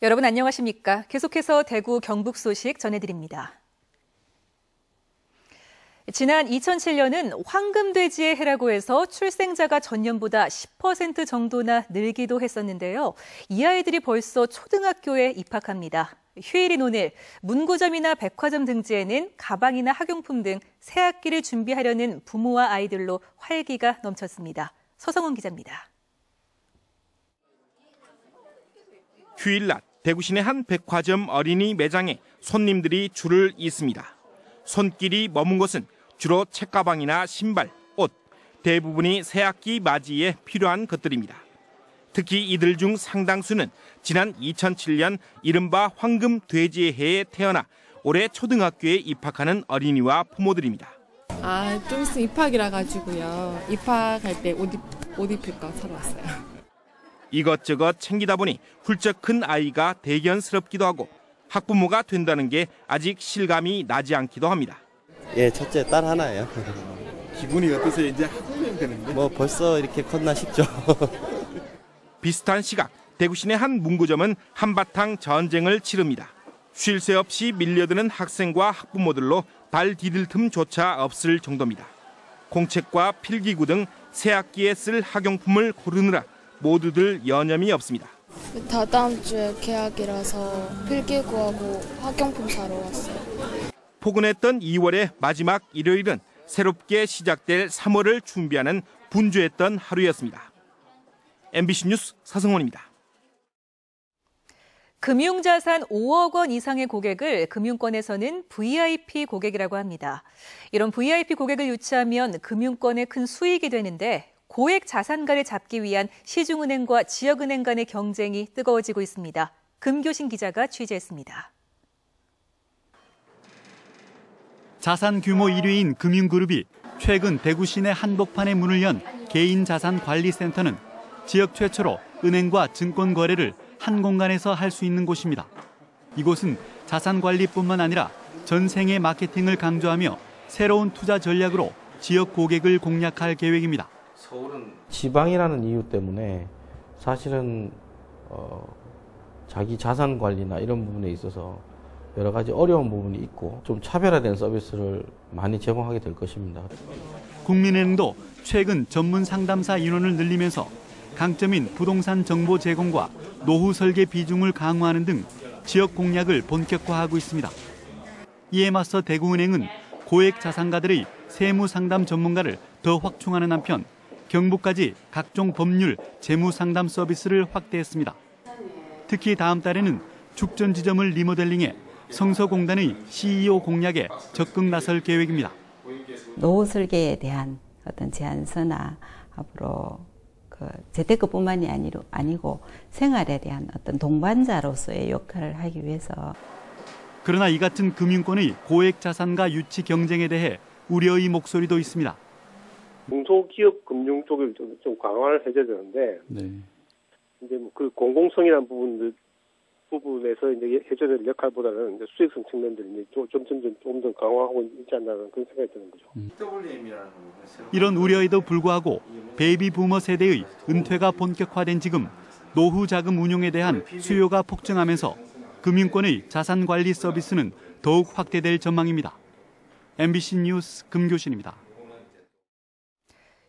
여러분 안녕하십니까? 계속해서 대구 경북 소식 전해드립니다. 지난 2007년은 황금돼지의 해라고 해서 출생자가 전년보다 10% 정도나 늘기도 했었는데요. 이 아이들이 벌써 초등학교에 입학합니다. 휴일인 오늘 문구점이나 백화점 등지에는 가방이나 학용품 등 새학기를 준비하려는 부모와 아이들로 활기가 넘쳤습니다. 서성원 기자입니다. 휴일날 대구 시내 한 백화점 어린이 매장에 손님들이 줄을 잇습니다. 손길이 머문 곳은 주로 책가방이나 신발, 옷, 대부분이 새학기 맞이에 필요한 것들입니다. 특히 이들 중 상당수는 지난 2007년 이른바 황금돼지의 해에 태어나 올해 초등학교에 입학하는 어린이와 부모들입니다. 좀 있으면 입학이라 가지고요. 입학할 때 옷 입을 거 사러 왔어요. 이것저것 챙기다 보니 훌쩍 큰 아이가 대견스럽기도 하고 학부모가 된다는 게 아직 실감이 나지 않기도 합니다. 예, 첫째 딸 하나예요. 기분이 어떠세요? 이제 학부모님 되는데? 벌써 이렇게 컸나 싶죠. 비슷한 시각 대구 시내 한 문구점은 한바탕 전쟁을 치릅니다. 쉴 새 없이 밀려드는 학생과 학부모들로 발 디딜 틈조차 없을 정도입니다. 공책과 필기구 등 새학기에 쓸 학용품을 고르느라 모두들 여념이 없습니다. 다다음 주에 개학이라서 필기구하고 학용품 사러 왔어요. 포근했던 2월의 마지막 일요일은 새롭게 시작될 3월을 준비하는 분주했던 하루였습니다. MBC 뉴스 서성원입니다. 금융자산 5억 원 이상의 고객을 금융권에서는 VIP 고객이라고 합니다. 이런 VIP 고객을 유치하면 금융권에 큰 수익이 되는데 고액 자산가를 잡기 위한 시중은행과 지역은행 간의 경쟁이 뜨거워지고 있습니다. 금교신 기자가 취재했습니다. 자산 규모 1위인 금융그룹이 최근 대구 시내 한복판에 문을 연 개인자산관리센터는 지역 최초로 은행과 증권 거래를 한 공간에서 할 수 있는 곳입니다. 이곳은 자산관리뿐만 아니라 전생의 마케팅을 강조하며 새로운 투자 전략으로 지역 고객을 공략할 계획입니다. 지방이라는 이유 때문에 사실은 자기 자산 관리나 이런 부분에 있어서 여러 가지 어려운 부분이 있고 좀 차별화된 서비스를 많이 제공하게 될 것입니다. 국민은행도 최근 전문 상담사 인원을 늘리면서 강점인 부동산 정보 제공과 노후 설계 비중을 강화하는 등 지역 공략을 본격화하고 있습니다. 이에 맞서 대구은행은 고액 자산가들의 세무 상담 전문가를 더 확충하는 한편 경부까지 각종 법률, 재무 상담 서비스를 확대했습니다. 특히 다음 달에는 죽전 지점을 리모델링해 성서공단의 CEO 공략에 적극 나설 계획입니다. 노후 설계에 대한 어떤 제안서나 앞으로 재테크뿐만이 아니고 생활에 대한 어떤 동반자로서의 역할을 하기 위해서. 그러나 이 같은 금융권의 고액 자산가 유치 경쟁에 대해 우려의 목소리도 있습니다. 중소기업 금융 쪽을 좀 강화를 해줘야 되는데, 이제 그 공공성이라는 부분에서 이제 해줘야 될 역할보다는 이제 수익성 측면들이 이제 좀 더 강화하고 있지 않나는 그런 생각이 드는 거죠. 이런 우려에도 불구하고 베이비 부머 세대의 은퇴가 본격화된 지금 노후 자금 운용에 대한 수요가 폭증하면서 금융권의 자산 관리 서비스는 더욱 확대될 전망입니다. MBC 뉴스 금교신입니다.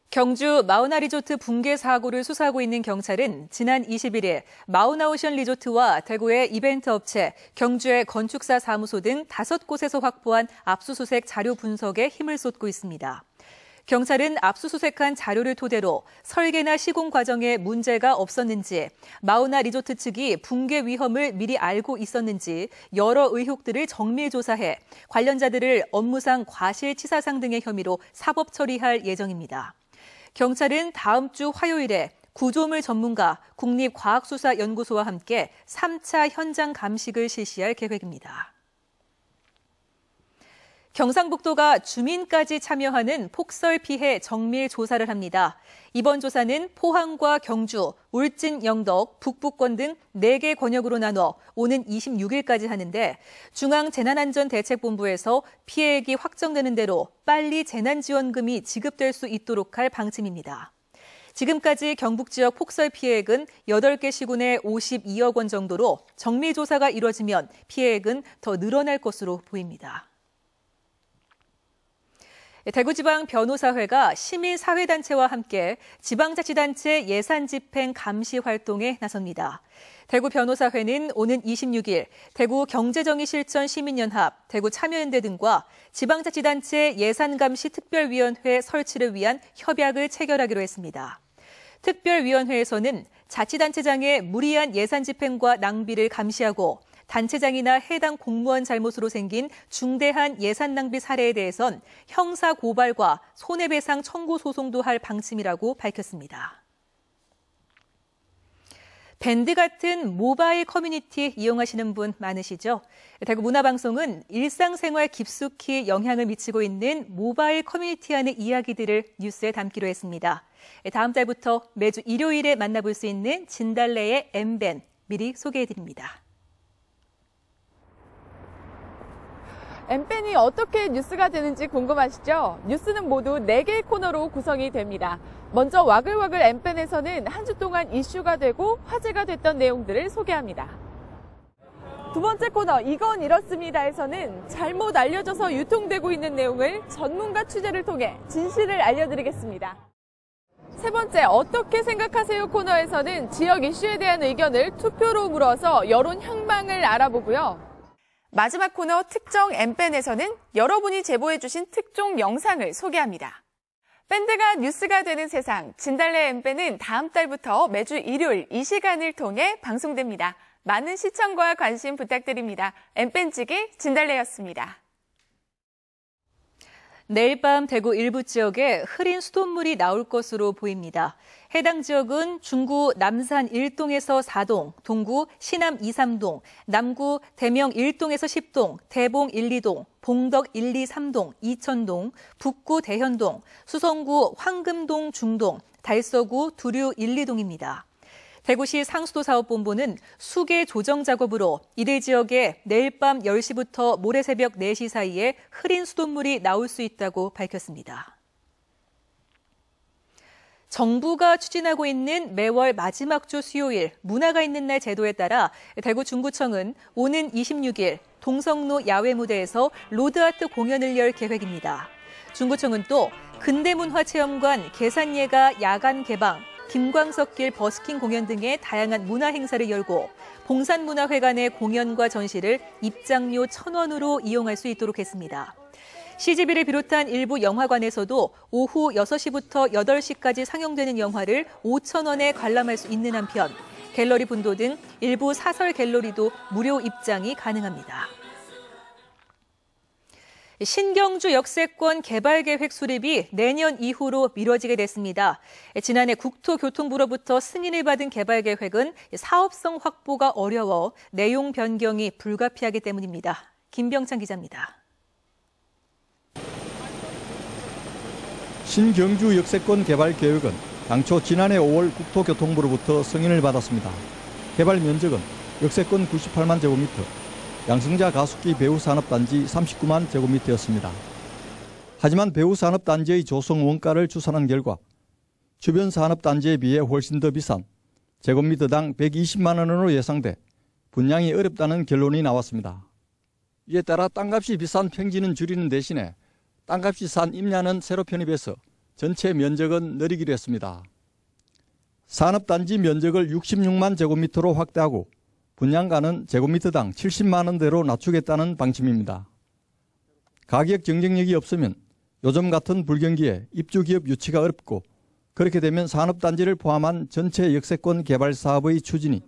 경주 마우나 리조트 붕괴 사고를 수사하고 있는 경찰은 지난 21일 마우나 오션 리조트와 대구의 이벤트 업체, 경주의 건축사 사무소 등 5곳에서 확보한 압수수색 자료 분석에 힘을 쏟고 있습니다. 경찰은 압수수색한 자료를 토대로 설계나 시공 과정에 문제가 없었는지, 마우나 리조트 측이 붕괴 위험을 미리 알고 있었는지 여러 의혹들을 정밀 조사해 관련자들을 업무상 과실치사상 등의 혐의로 사법 처리할 예정입니다. 경찰은 다음 주 화요일에 구조물 전문가 국립과학수사연구소와 함께 3차 현장 감식을 실시할 계획입니다. 경상북도가 주민까지 참여하는 폭설 피해 정밀 조사를 합니다. 이번 조사는 포항과 경주, 울진, 영덕, 북부권 등 4개 권역으로 나눠 오는 26일까지 하는데 중앙재난안전대책본부에서 피해액이 확정되는 대로 빨리 재난지원금이 지급될 수 있도록 할 방침입니다. 지금까지 경북 지역 폭설 피해액은 8개 시군에 52억 원 정도로 정밀조사가 이뤄지면 피해액은 더 늘어날 것으로 보입니다. 대구지방변호사회가 시민사회단체와 함께 지방자치단체 예산집행 감시 활동에 나섭니다. 대구변호사회는 오는 26일 대구경제정의실천시민연합, 대구참여연대 등과 지방자치단체 예산감시특별위원회 설치를 위한 협약을 체결하기로 했습니다. 특별위원회에서는 자치단체장의 무리한 예산 집행과 낭비를 감시하고 단체장이나 해당 공무원 잘못으로 생긴 중대한 예산 낭비 사례에 대해선 형사 고발과 손해배상 청구 소송도 할 방침이라고 밝혔습니다. 밴드 같은 모바일 커뮤니티 이용하시는 분 많으시죠? 대구문화방송은 일상생활 깊숙이 영향을 미치고 있는 모바일 커뮤니티 안의 이야기들을 뉴스에 담기로 했습니다. 다음 달부터 매주 일요일에 만나볼 수 있는 진달래의 M밴 미리 소개해드립니다. M밴이 어떻게 뉴스가 되는지 궁금하시죠? 뉴스는 모두 4개의 코너로 구성이 됩니다. 먼저 와글와글 M밴에서는 한 주 동안 이슈가 되고 화제가 됐던 내용들을 소개합니다. 두 번째 코너 이건 이렇습니다에서는 잘못 알려져서 유통되고 있는 내용을 전문가 취재를 통해 진실을 알려드리겠습니다. 세 번째 어떻게 생각하세요 코너에서는 지역 이슈에 대한 의견을 투표로 물어서 여론 향방을 알아보고요. 마지막 코너 특정 M밴에서는 여러분이 제보해주신 특종 영상을 소개합니다. 밴드가 뉴스가 되는 세상, 진달래 M밴은 다음 달부터 매주 일요일 이 시간을 통해 방송됩니다. 많은 시청과 관심 부탁드립니다. M밴지기 진달래였습니다. 내일 밤 대구 일부 지역에 흐린 수돗물이 나올 것으로 보입니다. 해당 지역은 중구 남산 1동에서 4동, 동구 신암 2, 3동, 남구 대명 1동에서 10동, 대봉 1, 2동, 봉덕 1, 2, 3동, 이천동, 북구 대현동, 수성구 황금동 중동, 달서구 두류 1, 2동입니다. 대구시 상수도사업본부는 수계 조정 작업으로 이들 지역에 내일 밤 10시부터 모레 새벽 4시 사이에 흐린 수돗물이 나올 수 있다고 밝혔습니다. 정부가 추진하고 있는 매월 마지막 주 수요일 문화가 있는 날 제도에 따라 대구 중구청은 오는 26일 동성로 야외무대에서 로드아트 공연을 열 계획입니다. 중구청은 또 근대문화체험관 계산예가 야간 개방, 김광석길 버스킹 공연 등의 다양한 문화 행사를 열고 봉산문화회관의 공연과 전시를 입장료 1,000원으로 이용할 수 있도록 했습니다. CGV를 비롯한 일부 영화관에서도 오후 6시부터 8시까지 상영되는 영화를 5,000원에 관람할 수 있는 한편 갤러리 분도 등 일부 사설 갤러리도 무료 입장이 가능합니다. 신경주 역세권 개발계획 수립이 내년 이후로 미뤄지게 됐습니다. 지난해 국토교통부로부터 승인을 받은 개발계획은 사업성 확보가 어려워 내용 변경이 불가피하기 때문입니다. 김병찬 기자입니다. 신경주 역세권 개발 계획은 당초 지난해 5월 국토교통부로부터 승인을 받았습니다. 개발 면적은 역세권 98만 제곱미터, 양승자 가습기 배후산업단지 39만 제곱미터였습니다. 하지만 배후산업단지의 조성 원가를 추산한 결과 주변 산업단지에 비해 훨씬 더 비싼 제곱미터당 120만 원으로 예상돼 분양이 어렵다는 결론이 나왔습니다. 이에 따라 땅값이 비싼 평지는 줄이는 대신에 땅값이 싼 임야는 새로 편입해서 전체 면적은 늘리기로 했습니다. 산업단지 면적을 66만 제곱미터로 확대하고 분양가는 제곱미터당 70만 원대로 낮추겠다는 방침입니다. 가격 경쟁력이 없으면 요즘 같은 불경기에 입주기업 유치가 어렵고 그렇게 되면 산업단지를 포함한 전체 역세권 개발 사업의 추진이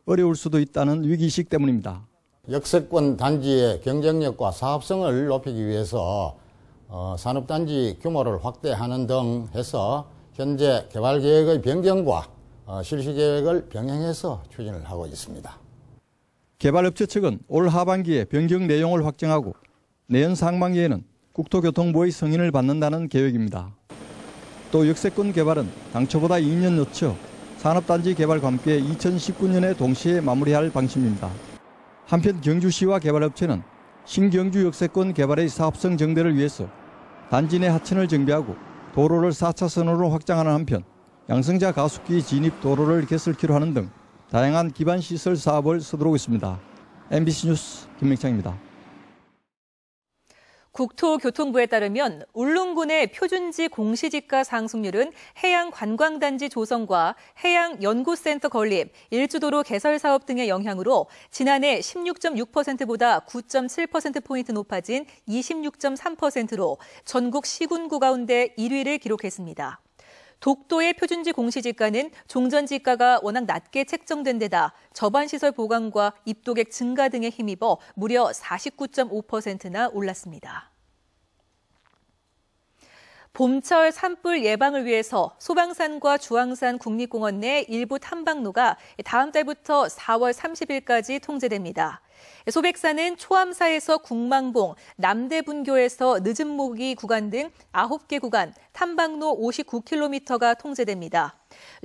어려울 수도 있다는 위기의식 때문입니다. 역세권 단지의 경쟁력과 사업성을 높이기 위해서 산업단지 규모를 확대하는 등 해서 현재 개발계획의 변경과 실시계획을 병행해서 추진을 하고 있습니다. 개발업체 측은 올 하반기에 변경 내용을 확정하고 내년 상반기에는 국토교통부의 승인을 받는다는 계획입니다. 또 역세권 개발은 당초보다 2년 늦춰 산업단지 개발과 함께 2019년에 동시에 마무리할 방침입니다. 한편 경주시와 개발업체는 신경주 역세권 개발의 사업성 증대를 위해서 단지 내 하천을 정비하고 도로를 4차선으로 확장하는 한편 양승자 가습기 진입 도로를 개설키로 하는 등 다양한 기반 시설 사업을 서두르고 있습니다. MBC 뉴스 김명창입니다. 국토교통부에 따르면 울릉군의 표준지 공시지가 상승률은 해양관광단지 조성과 해양연구센터 건립, 일주도로 개설 사업 등의 영향으로 지난해 16.6%보다 9.7%포인트 높아진 26.3%로 전국 시군구 가운데 1위를 기록했습니다. 독도의 표준지 공시지가는 종전지가가 워낙 낮게 책정된 데다 저반시설 보강과 입도객 증가 등에 힘입어 무려 49.5%나 올랐습니다. 봄철 산불 예방을 위해서 소방산과 주황산 국립공원 내 일부 탐방로가 다음 달부터 4월 30일까지 통제됩니다. 소백산은 초암사에서 국망봉, 남대분교에서 늦은모기 구간 등 9개 구간, 탐방로 59km가 통제됩니다.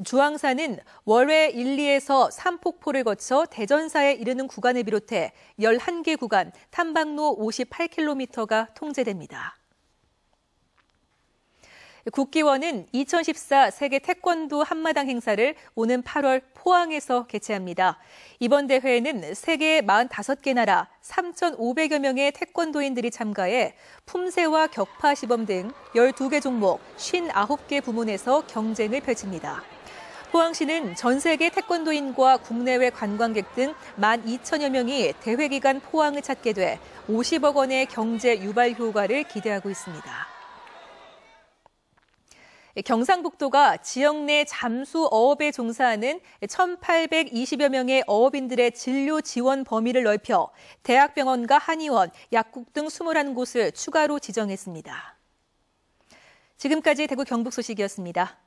주황산은 월회 1, 2에서 삼폭포를 거쳐 대전사에 이르는 구간을 비롯해 11개 구간, 탐방로 58km가 통제됩니다. 국기원은 2014 세계 태권도 한마당 행사를 오는 8월 포항에서 개최합니다. 이번 대회에는 세계 45개 나라 3,500여 명의 태권도인들이 참가해 품새와 격파 시범 등 12개 종목 59개 부문에서 경쟁을 펼칩니다. 포항시는 전 세계 태권도인과 국내외 관광객 등 12,000여 명이 대회 기간 포항을 찾게 돼 50억 원의 경제 유발 효과를 기대하고 있습니다. 경상북도가 지역 내 잠수 어업에 종사하는 1,820여 명의 어업인들의 진료 지원 범위를 넓혀 대학병원과 한의원, 약국 등 21곳을 추가로 지정했습니다. 지금까지 대구 경북 소식이었습니다.